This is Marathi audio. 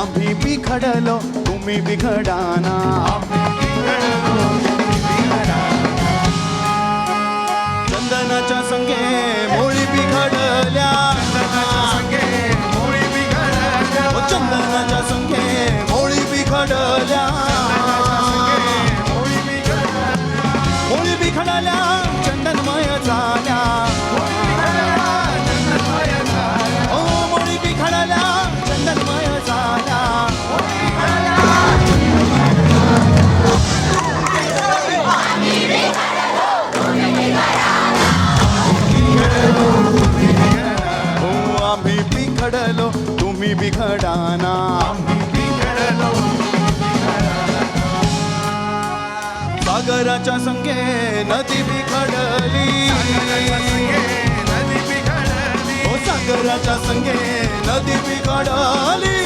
आम्ही बिघडलो तुम्ही बिघडाना. चंदनाच्या संगे मोळी बिघडल्या, ओ चंदनाच्या संगे मोळी बिघडल्या, मोळी बिघडल्या चंदनमय झाल्या, ओ मोळी बिघडल्या चंदनमय झाल्या. हो आम्ही बिघडलो तुम्ही बिघडाना. सागराच्या संगे नदी बिघडली, ओ सागराच्या संगे नदी बिघडली,